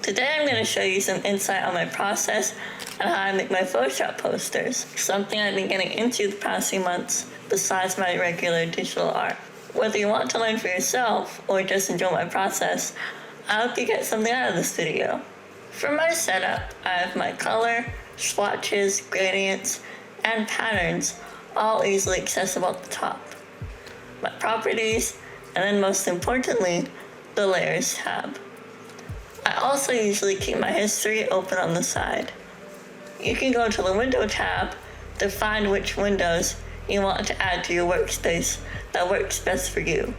Today I'm going to show you some insight on my process and how I make my Photoshop posters, something I've been getting into the past few months besides my regular digital art. Whether you want to learn for yourself or just enjoy my process, I hope you get something out of this video. For my setup, I have my color, swatches, gradients, and patterns all easily accessible at the top, my properties, and then most importantly, the layers tab. I also usually keep my history open on the side. You can go to the window tab to find which windows you want to add to your workspace that works best for you.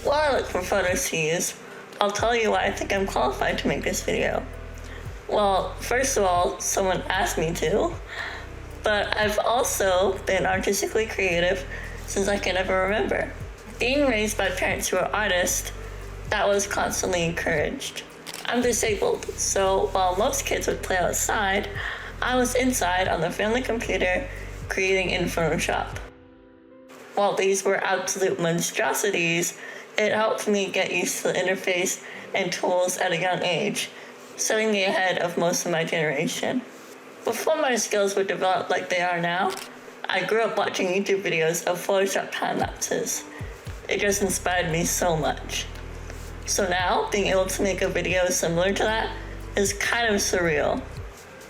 While I look for photos to use, I'll tell you why I think I'm qualified to make this video. Well, first of all, someone asked me to, but I've also been artistically creative since I can ever remember. Being raised by parents who are artists, that was constantly encouraged. I'm disabled, so while most kids would play outside, I was inside on the family computer creating in Photoshop. While these were absolute monstrosities, it helped me get used to the interface and tools at a young age, setting me ahead of most of my generation. Before my skills were developed like they are now, I grew up watching YouTube videos of Photoshop time lapses. It just inspired me so much. So now, being able to make a video similar to that is kind of surreal.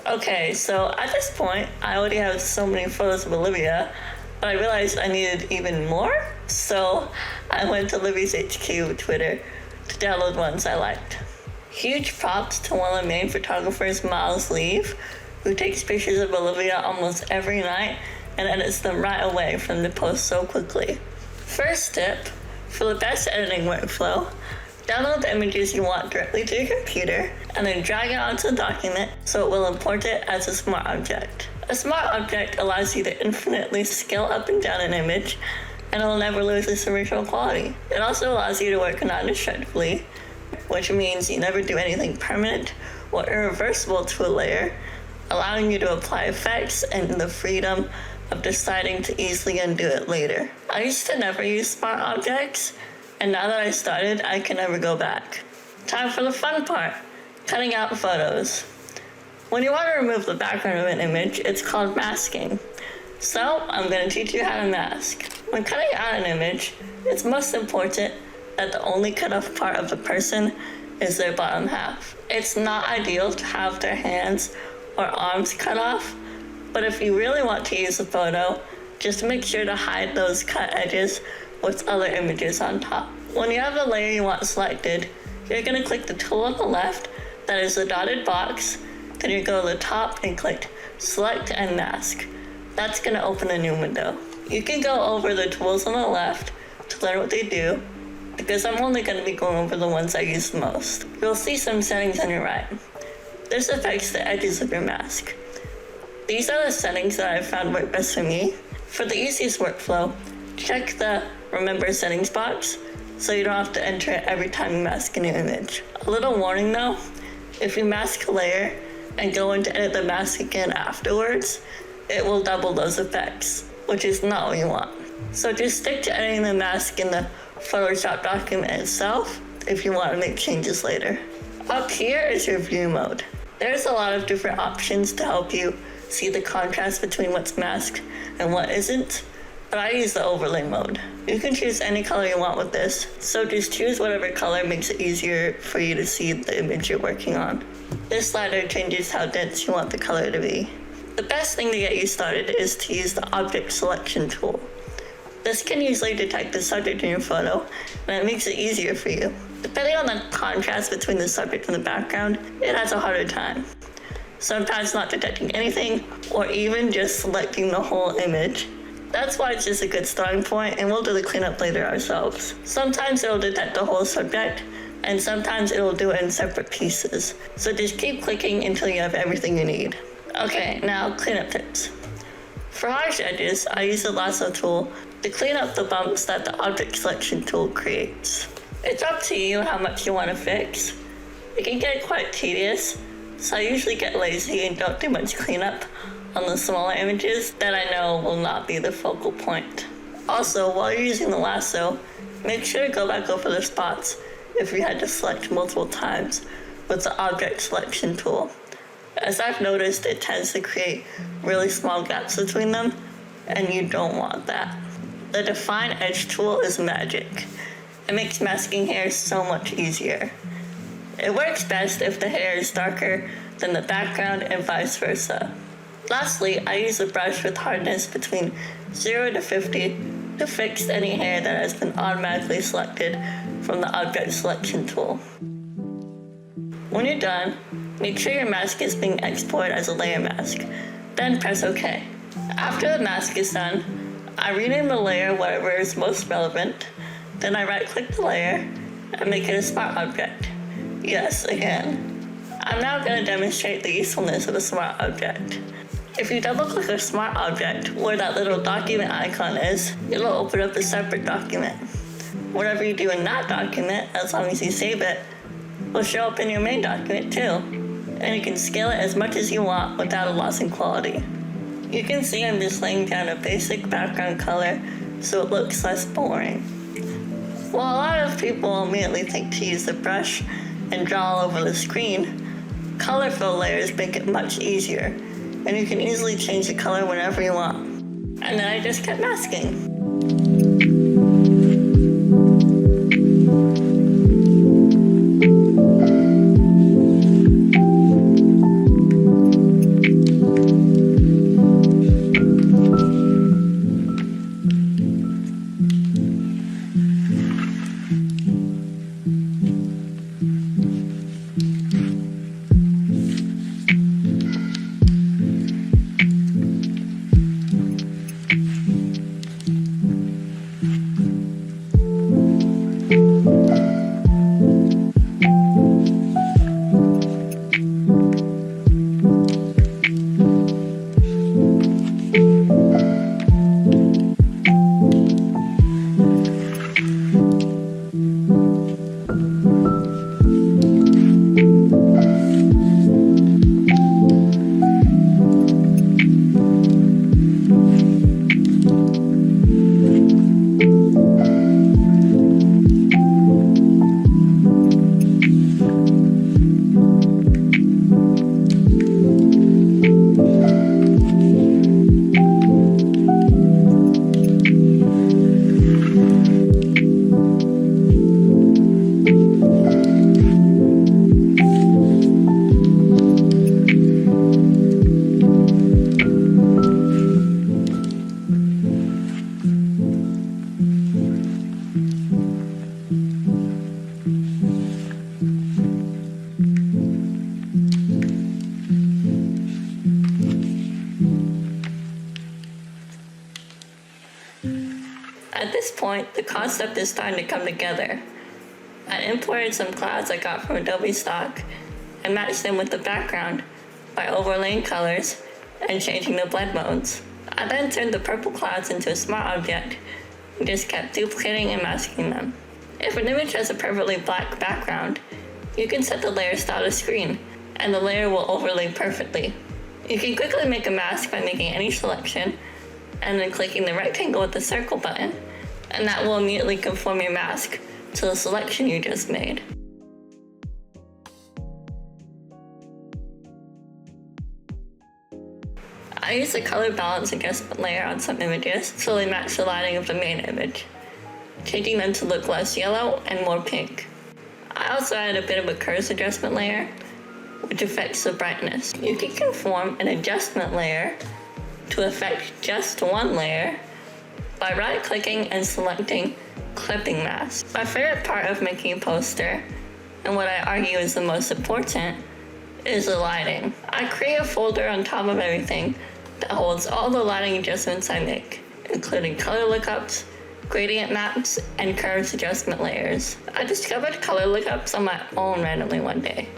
Okay, so at this point, I already have so many photos of Olivia, but I realized I needed even more, so I went to Livy's HQ Twitter to download ones I liked. Huge props to one of the main photographers, Miles Leave, who takes pictures of Olivia almost every night and edits them right away from the post so quickly. First tip, for the best editing workflow, download the images you want directly to your computer and then drag it onto the document so it will import it as a smart object. A smart object allows you to infinitely scale up and down an image and it will never lose its original quality. It also allows you to work non-destructively, which means you never do anything permanent or irreversible to a layer, allowing you to apply effects and the freedom of deciding to easily undo it later. I used to never use smart objects, and now that I started, I can never go back. Time for the fun part, cutting out photos. When you want to remove the background of an image, it's called masking. So, I'm going to teach you how to mask. When cutting out an image, it's most important that the only cut off part of the person is their bottom half. It's not ideal to have their hands or arms cut off, but if you really want to use the photo, just make sure to hide those cut edges with other images on top. When you have the layer you want selected, you're going to click the tool on the left that is the dotted box, then you go to the top and click Select and Mask. That's going to open a new window. You can go over the tools on the left to learn what they do, because I'm only going to be going over the ones I use the most. You'll see some settings on your right. This affects the edges of your mask. These are the settings that I've found work best for me. For the easiest workflow, check the Remember Settings box so you don't have to enter it every time you mask a new image. A little warning though, if you mask a layer and go in to edit the mask again afterwards, it will double those effects, which is not what you want. So just stick to editing the mask in the Photoshop document itself if you want to make changes later. Up here is your view mode. There's a lot of different options to help you see the contrast between what's masked and what isn't, but I use the overlay mode. You can choose any color you want with this, so just choose whatever color makes it easier for you to see the image you're working on. This slider changes how dense you want the color to be. The best thing to get you started is to use the object selection tool. This can usually detect the subject in your photo, and it makes it easier for you. Depending on the contrast between the subject and the background, it has a harder time. Sometimes not detecting anything, or even just selecting the whole image. That's why it's just a good starting point, and we'll do the cleanup later ourselves. Sometimes it'll detect the whole subject, and sometimes it'll do it in separate pieces. So just keep clicking until you have everything you need. Okay, now cleanup tips. For harsh edges, I use the lasso tool to clean up the bumps that the object selection tool creates. It's up to you how much you want to fix. It can get quite tedious, so I usually get lazy and don't do much cleanup on the smaller images that I know will not be the focal point. Also, while you're using the lasso, make sure to go back over the spots if you had to select multiple times with the object selection tool. As I've noticed, it tends to create really small gaps between them, and you don't want that. The Define Edge tool is magic. It makes masking hair so much easier. It works best if the hair is darker than the background and vice versa. Lastly, I use a brush with hardness between 0 to 50 to fix any hair that has been automatically selected from the object selection tool. When you're done, make sure your mask is being exported as a layer mask, then press OK. After the mask is done, I rename the layer whatever is most relevant, then I right-click the layer and make it a smart object. Yes, again. I'm now going to demonstrate the usefulness of a smart object. If you double-click a smart object where that little document icon is, it'll open up a separate document. Whatever you do in that document, as long as you save it, will show up in your main document too, and you can scale it as much as you want without a loss in quality. You can see I'm just laying down a basic background color so it looks less boring. While a lot of people immediately think to use the brush and draw all over the screen, colorful layers make it much easier, and you can easily change the color whenever you want. And then I just kept masking. At this point, the concept is starting to come together. I imported some clouds I got from Adobe Stock and matched them with the background by overlaying colors and changing the blend modes. I then turned the purple clouds into a smart object and just kept duplicating and masking them. If an image has a perfectly black background, you can set the layer style to screen, and the layer will overlay perfectly. You can quickly make a mask by making any selection, and then clicking the rectangle with the circle button, and that will immediately conform your mask to the selection you just made. I use the color balance adjustment layer on some images so they match the lighting of the main image, changing them to look less yellow and more pink. I also added a bit of a curves adjustment layer, which affects the brightness. You can conform an adjustment layer to affect just one layer by right-clicking and selecting Clipping Mask. My favorite part of making a poster, and what I argue is the most important, is the lighting. I create a folder on top of everything that holds all the lighting adjustments I make, including color lookups, gradient maps, and curves adjustment layers. I discovered color lookups on my own randomly one day,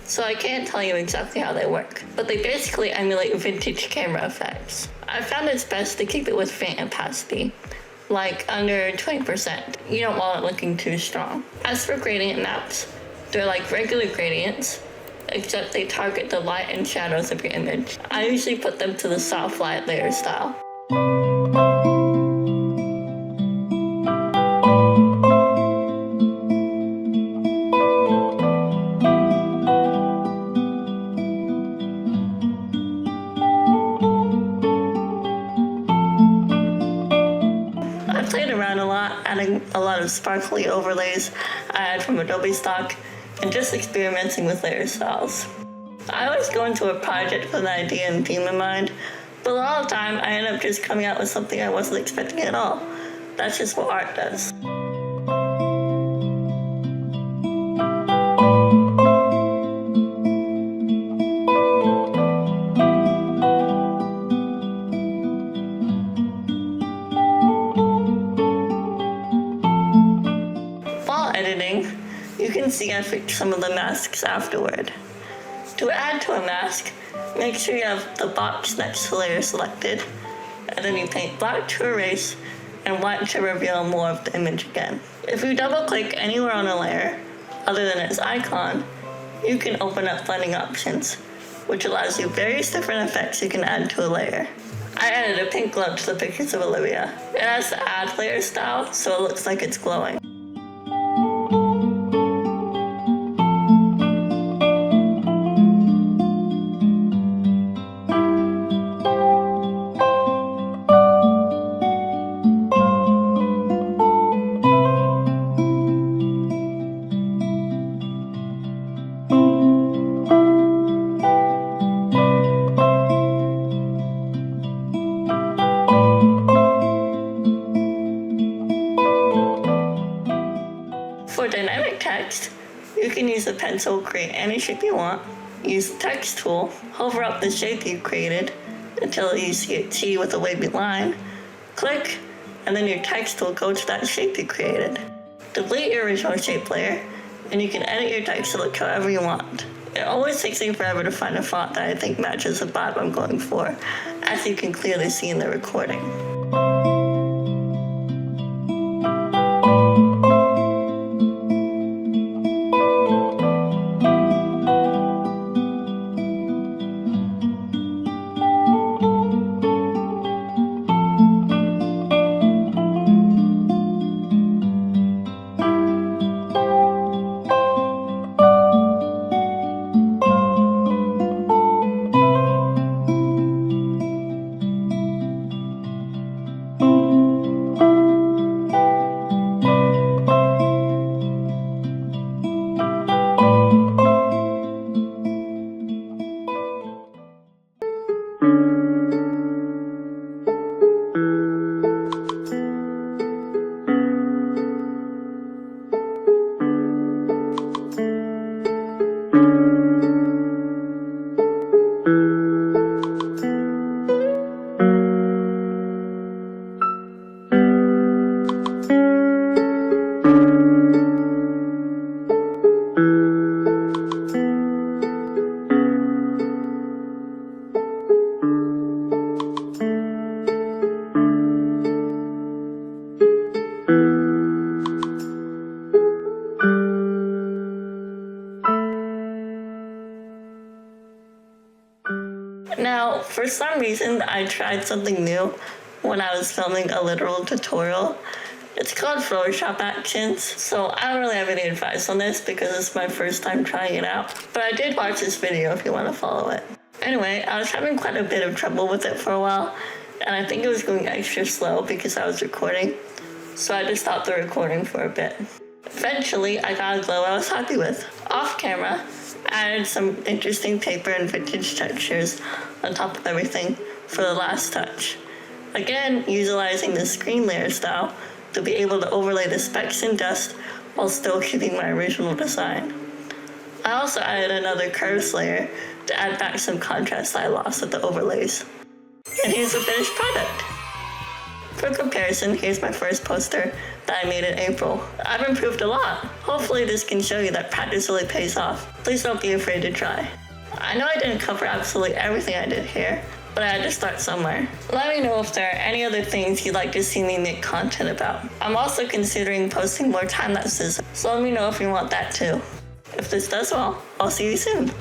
so I can't tell you exactly how they work, but they basically emulate vintage camera effects. I found it's best to keep it with faint opacity, like under 20%. You don't want it looking too strong. As for gradient maps, they're like regular gradients, except they target the light and shadows of your image. I usually put them to the soft light layer style. sparkly overlays I had from Adobe stock, and just experimenting with layer styles. I always go into a project with an idea and theme in mind, but a lot of the time I end up just coming out with something I wasn't expecting at all. That's just what art does. While editing, you can see I fixed some of the masks afterward. To add to a mask, make sure you have the box next to layer selected, and then you paint black to erase and white to reveal more of the image again. If you double click anywhere on a layer, other than its icon, you can open up blending options, which allows you various different effects you can add to a layer. I added a pink glow to the pictures of Olivia. It has the add layer style, so it looks like it's glowing. For dynamic text, you can use the pencil to create any shape you want. Use the text tool, hover up the shape you created until you see a T with a wavy line, click, and then your text will go to that shape you created. Delete your original shape layer, and you can edit your text to look however you want. It always takes me forever to find a font that I think matches the vibe I'm going for, as you can clearly see in the recording. Now, for some reason, I tried something new when I was filming a literal tutorial. It's called Photoshop Actions, so I don't really have any advice on this because it's my first time trying it out. But I did watch this video if you want to follow it. Anyway, I was having quite a bit of trouble with it for a while, and I think it was going extra slow because I was recording, so I just stopped the recording for a bit. Eventually, I got a glow I was happy with. Off camera, I added some interesting paper and vintage textures on top of everything for the last touch. Again, utilizing the screen layer style to be able to overlay the specks and dust while still keeping my original design. I also added another curves layer to add back some contrast I lost with the overlays. And here's the finished product. For comparison, here's my first poster that I made in April. I've improved a lot. Hopefully this can show you that practice really pays off. Please don't be afraid to try. I know I didn't cover absolutely everything I did here, but I had to start somewhere. Let me know if there are any other things you'd like to see me make content about. I'm also considering posting more time lapses, so let me know if you want that too. If this does well, I'll see you soon.